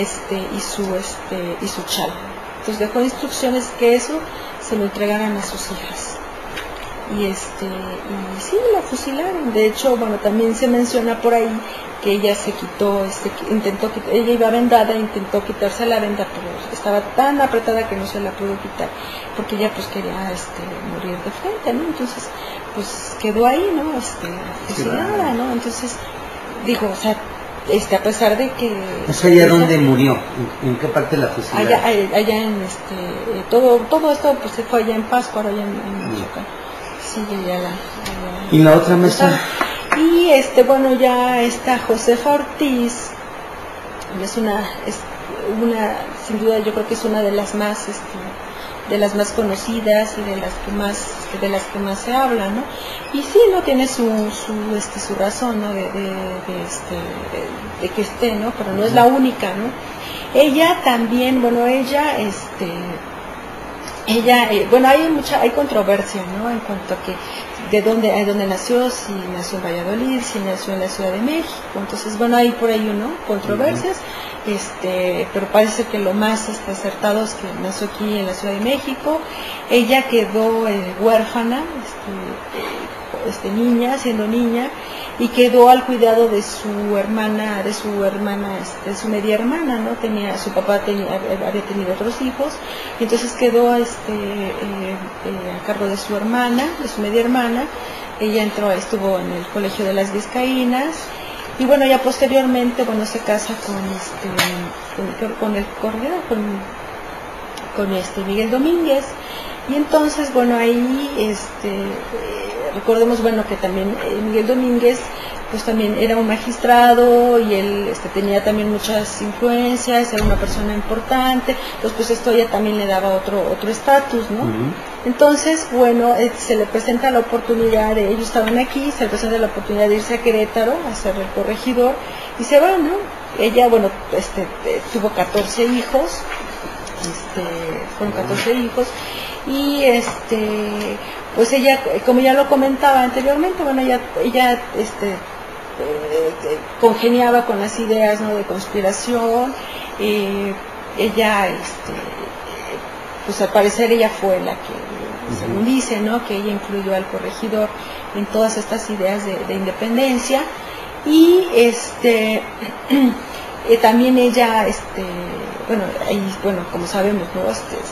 su chal. Entonces dejó instrucciones que eso se lo entregaran a sus hijas. Y sí, la fusilaron. De hecho, bueno, también se menciona por ahí que ella se quitó, ella iba vendada, intentó quitarse la venda, pero estaba tan apretada que no se la pudo quitar, porque ella pues quería morir de frente, ¿no? Entonces, pues quedó ahí, ¿no? Fusilada, ¿no? Entonces, digo, o sea, a pesar de que... ¿Eso ella dónde murió? ¿En qué parte de la fusilaron? Allá en todo esto pues se fue allá en Pátzcuaro, allá en Michoacán. Sí, ¿Y la otra mesa? Y bueno, ya está Josefa Ortiz, es una, sin duda yo creo que es una de las más conocidas y de las que más se habla, ¿no? Y sí, no tiene su razón, ¿no? de que esté, ¿no? Pero no es la única, ¿no? Ella también, bueno, bueno, hay controversia, ¿no? En cuanto a que de dónde nació, si nació en Valladolid, si nació en la Ciudad de México. Entonces, bueno, hay por ahí, ¿no? Controversias, pero parece que lo más acertado es que nació aquí en la Ciudad de México. Ella quedó huérfana, siendo niña, y quedó al cuidado de su media hermana, ¿no? Su papá había tenido otros hijos, y entonces quedó a cargo de su hermana, de su media hermana. Ella estuvo en el Colegio de las Vizcaínas, y bueno, ya posteriormente, bueno, se casa con Miguel Domínguez. Y entonces, bueno, ahí recordemos, bueno, que también Miguel Domínguez pues también era un magistrado, y él tenía también muchas influencias, era una persona importante. Entonces pues esto ya también le daba otro estatus, ¿no? Entonces, bueno, se le presenta la oportunidad ellos estaban aquí, se le presenta la oportunidad de irse a Querétaro a ser el corregidor, y se va, ¿no? Ella, bueno, tuvo 14 hijos, fueron 14 hijos, y pues ella, como ya lo comentaba anteriormente, bueno, ella congeniaba con las ideas, ¿no? De conspiración. Ella, pues al parecer ella fue la que, según dice, ¿no? Que ella incluyó al corregidor en todas estas ideas de independencia. Y también ella, bueno, como sabemos, ¿no?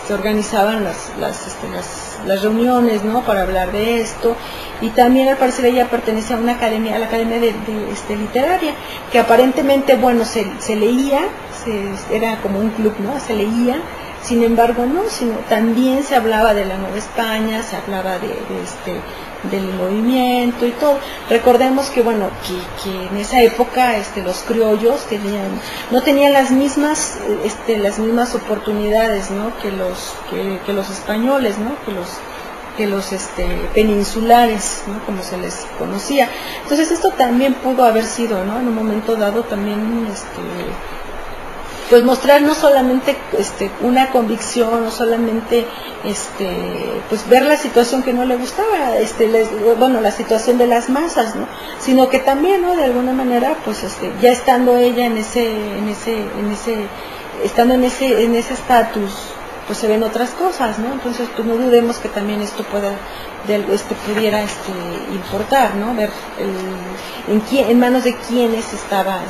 Se organizaban las reuniones, ¿no? Para hablar de esto. Y también al parecer ella pertenecía a la academia literaria, que aparentemente, bueno, se leía, era como un club, ¿no? Se leía. Sin embargo, no, sino también se hablaba de la Nueva España, se hablaba del movimiento y todo. Recordemos que, bueno, que en esa época los criollos no tenían las mismas oportunidades, ¿no? que los españoles, ¿no? que los peninsulares, ¿no? Como se les conocía. Entonces esto también pudo haber sido, ¿no? En un momento dado también pues mostrar no solamente una convicción, no solamente pues ver la situación que no le gustaba, la situación de las masas, ¿no? Sino que también, ¿no? De alguna manera, pues ya estando ella en ese estatus, pues se ven otras cosas, ¿no? Entonces pues no dudemos que también esto pudiera importar, ¿no? Ver en manos de quiénes estaban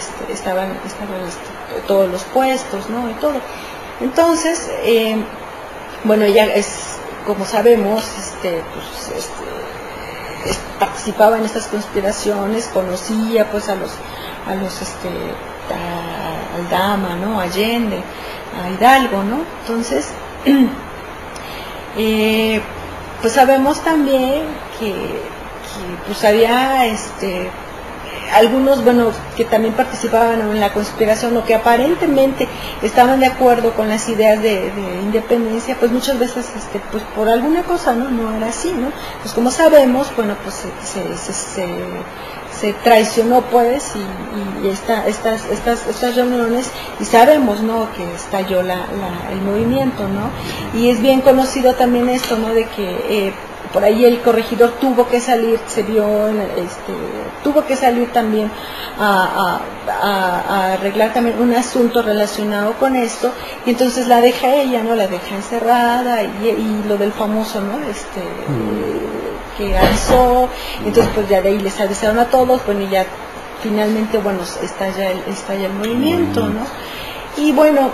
todos los puestos, ¿no? Y todo. Entonces, bueno, ella es, como sabemos, participaba en estas conspiraciones, conocía pues al Aldama, ¿no? Allende, a Hidalgo, ¿no? Entonces, pues sabemos también que pues había algunos, bueno, que también participaban en la conspiración o que aparentemente estaban de acuerdo con las ideas de independencia, pues muchas veces pues por alguna cosa no era así, ¿no? Pues como sabemos, bueno, pues se traicionó pues y estas reuniones, y sabemos, ¿no?, que estalló el movimiento, ¿no? Y es bien conocido también esto, ¿no?, de que por ahí el corregidor tuvo que salir, tuvo que salir también a arreglar también un asunto relacionado con esto, y entonces la deja ella, ¿no?, la deja encerrada, y lo del famoso, ¿no?, que alzó, entonces pues ya de ahí les avisaron a todos, bueno, y ya finalmente, bueno, estalla el movimiento, ¿no? Y bueno,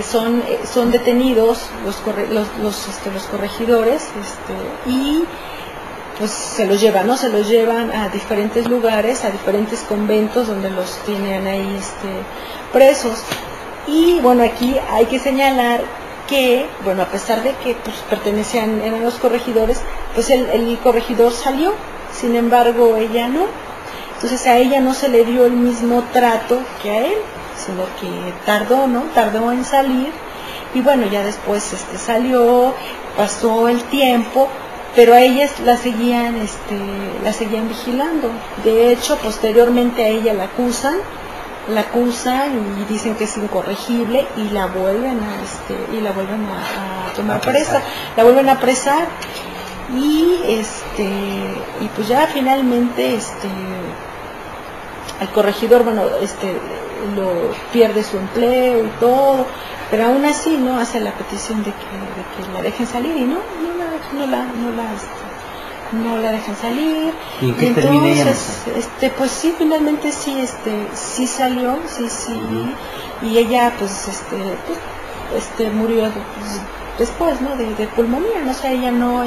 son detenidos los corregidores, y pues se los llevan a diferentes lugares, a diferentes conventos donde los tienen ahí presos. Y bueno, aquí hay que señalar que, bueno, a pesar de que pues eran los corregidores, pues el corregidor salió, sin embargo ella no. Entonces a ella no se le dio el mismo trato que a él, sino que tardó en salir, y bueno, ya después salió, pasó el tiempo, pero a ellas la seguían vigilando. De hecho, posteriormente a ella la acusan y dicen que es incorregible, y la vuelven a tomar presa, la vuelven a apresar, y pues ya finalmente al corregidor, bueno, lo pierde su empleo y todo, pero aún así no hace la petición de que la dejen salir, y no la dejan salir. ¿Y en qué termina ella? Pues sí, finalmente sí salió, sí, y ella pues murió después, ¿no?, de pulmonía, no sé, ella no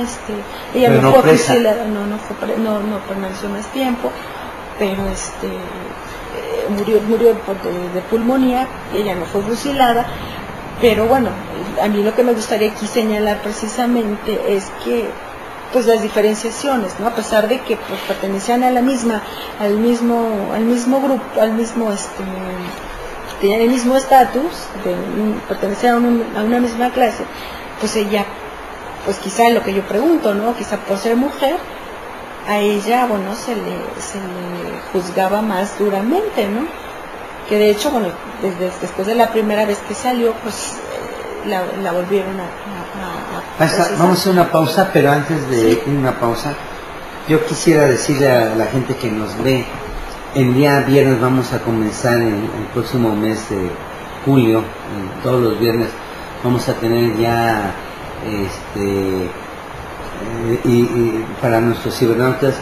fue fusilada, no permaneció más tiempo, pero murió de pulmonía, ella no fue fusilada. Pero bueno, a mí lo que me gustaría aquí señalar precisamente es que pues las diferenciaciones, ¿no?, a pesar de que pues pertenecían al mismo grupo, tenían el mismo estatus, pertenecían a una misma clase, pues ella, pues quizá lo que yo pregunto, ¿no?, quizá por ser mujer, a ella, bueno, se le juzgaba más duramente, ¿no? Que de hecho, bueno, después de la primera vez que salió, pues la volvieron a vamos a hacer una pausa, pero antes de ir a una pausa, yo quisiera decirle a la gente que nos ve, el día viernes vamos a comenzar en el próximo mes de julio, todos los viernes vamos a tener ya y para nuestros cibernautas,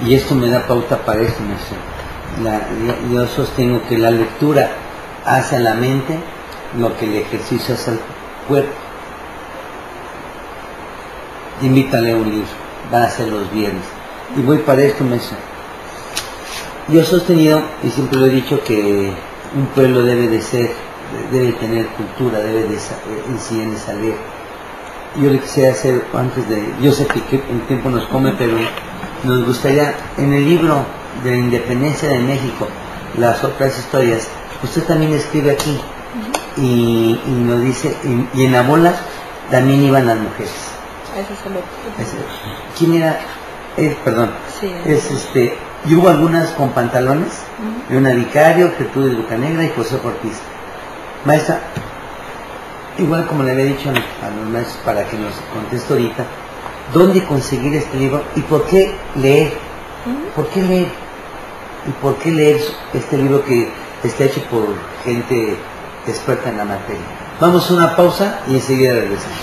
y esto me da pauta para esto, yo sostengo que la lectura hace a la mente lo que el ejercicio hace al cuerpo. Invítale a un libro, van a ser los viernes, y voy para esto, yo he sostenido y siempre lo he dicho que un pueblo debe tener cultura, debe de enseñarles a leer. Yo le quisiera hacer yo sé que el tiempo nos come, pero nos gustaría, en el libro de la Independencia de México, las otras historias, usted también escribe aquí, y nos dice, y en la bola también iban las mujeres. ¿Quién era? Perdón. Sí, y hubo algunas con pantalones, y una Vicario, Gertrudis Bocanegra y José Ortiz. Maestra, igual como le había dicho a los maestros para que nos conteste ahorita, ¿dónde conseguir este libro y por qué leer? ¿Por qué leer? ¿Y por qué leer este libro que está hecho por gente experta en la materia? Vamos a una pausa y enseguida regresamos.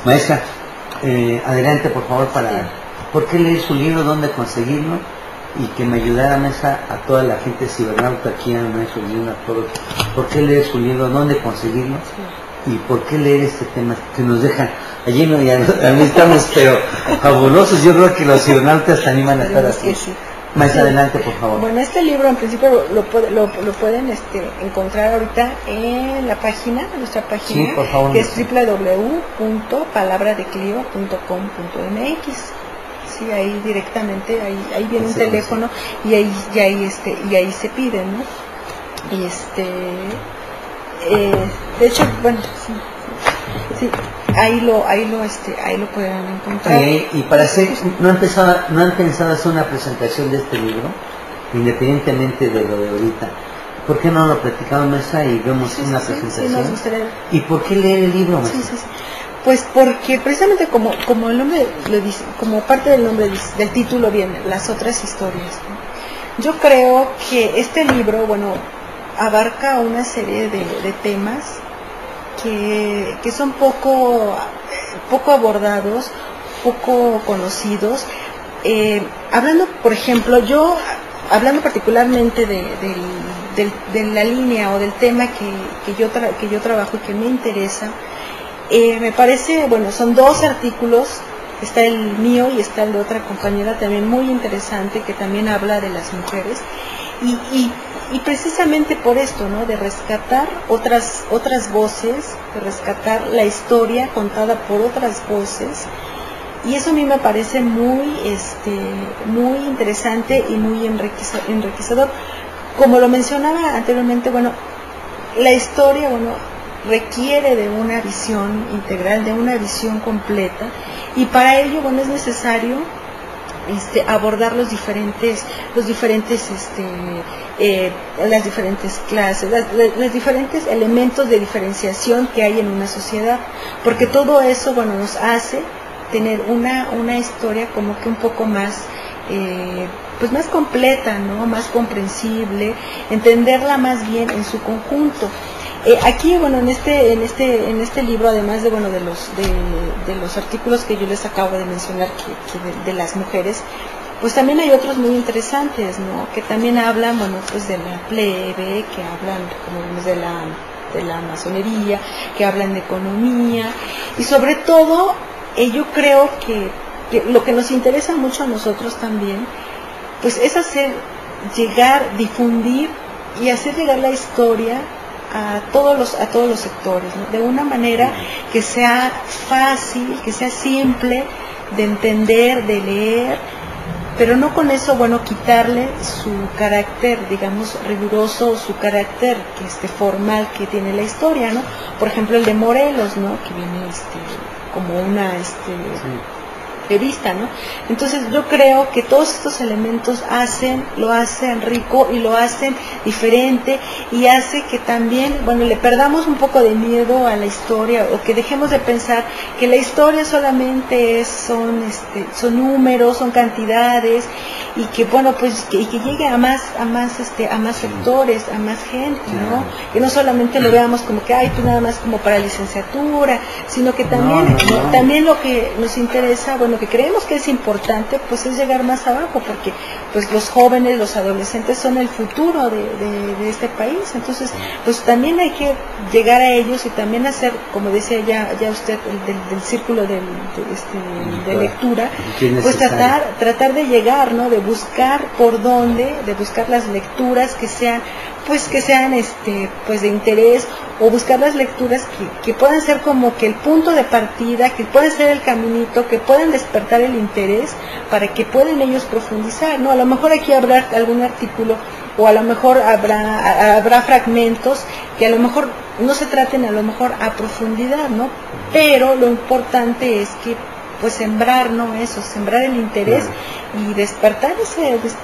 Maestra, adelante por favor ¿por qué leer su libro? ¿Dónde conseguirlo? Y que me ayudara, maestra, a toda la gente cibernauta aquí, a nuestro libro, a todos. ¿Por qué leer su libro? ¿Dónde conseguirlo? ¿Y por qué leer este tema que nos deja allí? No, ya a mí estamos pero fabulosos. Yo creo que los cibernautas se animan a estar así. Sí. Más sí. Adelante, por favor. Bueno, este libro en principio lo pueden encontrar ahorita en la página, en nuestra página, sí, por favor, que es www.palabradeclio.com.mx. Sí, ahí directamente, ahí viene un teléfono y ahí se pide, ¿no? Y de hecho, bueno, sí, ahí lo pueden encontrar. Y para hacer, ¿no han pensado hacer una presentación de este libro, independientemente de lo de ahorita? ¿Por qué no lo platicamos, maestra, y vemos una presentación? Sí, nos gustaría. ¿Y por qué leer el libro, maestra? Sí. Pues porque precisamente como el nombre lo dice, como parte del nombre del título viene, las otras historias, ¿no? Yo creo que este libro, bueno, abarca una serie de temas que son poco abordados, poco conocidos. Hablando, por ejemplo, hablando particularmente de la línea o del tema que yo trabajo y que me interesa, me parece, bueno, son dos artículos, está el mío y está el de otra compañera también muy interesante que también habla de las mujeres y precisamente por esto, ¿no? De rescatar otras voces, de rescatar la historia contada por otras voces, y eso a mí me parece muy interesante y muy enriquecedor. Como lo mencionaba anteriormente, bueno, la historia, bueno, requiere de una visión integral, de una visión completa, y para ello, bueno, es necesario abordar las diferentes clases, los diferentes elementos de diferenciación que hay en una sociedad, porque todo eso, bueno, nos hace tener una historia como que un poco más pues más completa, ¿no? Más comprensible, entenderla más bien en su conjunto. Aquí, bueno, en este libro, además de los artículos que yo les acabo de mencionar de las mujeres, pues también hay otros muy interesantes, ¿no? Que también hablan, bueno, pues de la plebe, que hablan, como vemos, de la masonería, que hablan de economía, y sobre todo, yo creo que lo que nos interesa mucho a nosotros también, pues es difundir y hacer llegar la historia a todos los sectores, ¿no? De una manera que sea fácil, que sea simple de entender, de leer, pero no con eso, bueno, quitarle su carácter, digamos, riguroso, su carácter formal que tiene la historia, ¿no? Por ejemplo, el de Morelos, ¿no? Que viene como una revista, ¿no? Entonces yo creo que todos estos elementos lo hacen rico y lo hacen diferente, y hace que también, bueno, le perdamos un poco de miedo a la historia, o que dejemos de pensar que la historia solamente son números, son cantidades, y que, bueno, pues que llegue a más sectores, a más gente, ¿no? Que no solamente lo veamos como que pues nada más como para licenciatura, sino que también también lo que nos interesa, bueno, que creemos que es importante, pues es llegar más abajo, porque pues los jóvenes, los adolescentes son el futuro de este país. Entonces, pues también hay que llegar a ellos y también hacer, como decía ya usted, del círculo de lectura, pues tratar de llegar, ¿no? De buscar por dónde, de buscar las lecturas que sean de interés, o buscar las lecturas que puedan ser como que el punto de partida, que puedan ser el caminito, que puedan despertar el interés para que puedan ellos profundizar, ¿no? A lo mejor aquí habrá algún artículo, o a lo mejor habrá fragmentos que a lo mejor no se traten a lo mejor a profundidad, ¿no? Pero lo importante es que pues sembrar, ¿no? Sembrar el interés y despertar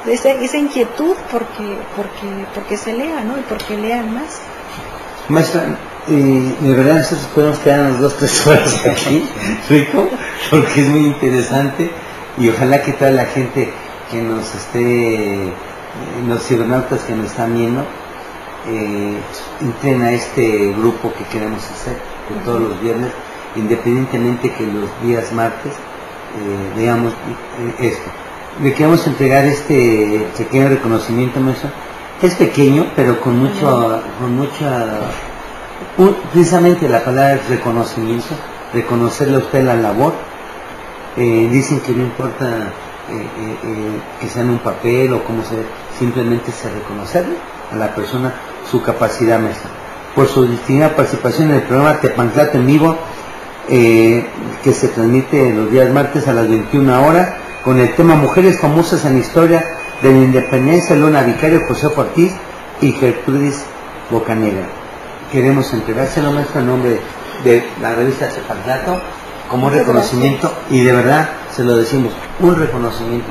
esa inquietud porque se lea, ¿no? Y porque lean más. Maestra, de verdad nosotros podemos quedarnos 2-3 horas aquí, rico, porque es muy interesante, y ojalá que toda la gente que nos los cibernautas que nos están viendo, entren a este grupo que queremos hacer de todos los viernes, independientemente que los días martes veamos esto. Le queremos entregar este pequeño reconocimiento, maestro. Es pequeño, pero con mucha, precisamente la palabra es reconocimiento, reconocerle a usted la labor. Dicen que no importa que sea en un papel o cómo sea, simplemente se reconocerle a la persona su capacidad, maestra. Por su distinguida participación en el programa Tepanclato en vivo, que se transmite los días martes a las 21 horas, con el tema Mujeres famosas en la historia de la independencia, Luna Vicario, José Ortiz y Gertrudis Bocanegra. Queremos entregárselo, maestro, en nombre de la revista Tepanclato, como un reconocimiento, y de verdad se lo decimos, un reconocimiento.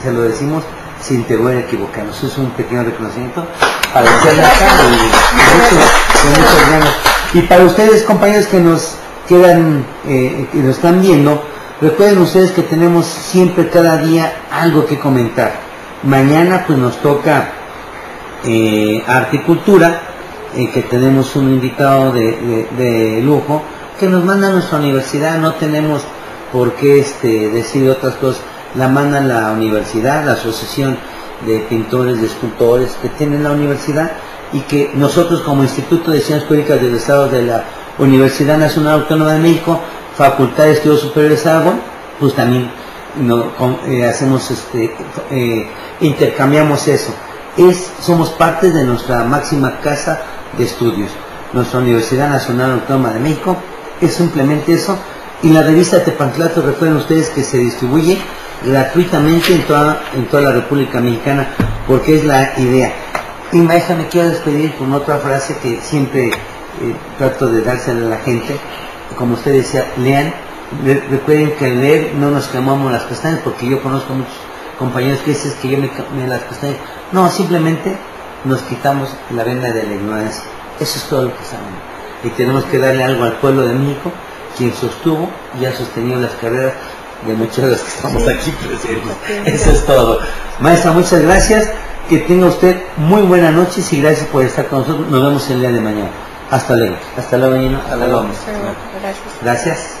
Se lo decimos sin temor a equivocarnos. Es un pequeño reconocimiento para hacerle acá con muchas ganas. Y para ustedes, compañeros que nos quedan, que nos están viendo, recuerden ustedes que tenemos siempre cada día algo que comentar. Mañana pues nos toca arte y cultura, que tenemos un invitado de lujo que nos manda a nuestra universidad. No tenemos por qué decir otras cosas. La manda la universidad, la asociación de pintores, de escultores que tiene la universidad, y que nosotros como Instituto de Ciencias Jurídicas del Estado de la Universidad Nacional Autónoma de México, Facultad de Estudios Superiores Aragón, pues también hacemos intercambiamos eso. Somos parte de nuestra máxima casa de estudios, nuestra Universidad Nacional Autónoma de México. Es simplemente eso. Y la revista Tepanclato, recuerden ustedes que se distribuye gratuitamente en toda la República Mexicana, porque es la idea. Y maestra, me quiero despedir con otra frase que siempre trato de dársela a la gente. Como usted decía, lean. Recuerden que al leer no nos quemamos las pestañas, porque yo conozco muchos compañeros que dicen que yo me las pestañas. No, simplemente nos quitamos la venda de la ignorancia. Eso es todo lo que sabemos. Y tenemos que darle algo al pueblo de México, quien sostuvo y ha sostenido las carreras de muchos de los que estamos aquí presentes. Eso es todo. Maestra, muchas gracias. Que tenga usted muy buenas noches y gracias por estar con nosotros. Nos vemos el día de mañana. Hasta luego. Hasta luego, niño. Hasta luego. Gracias.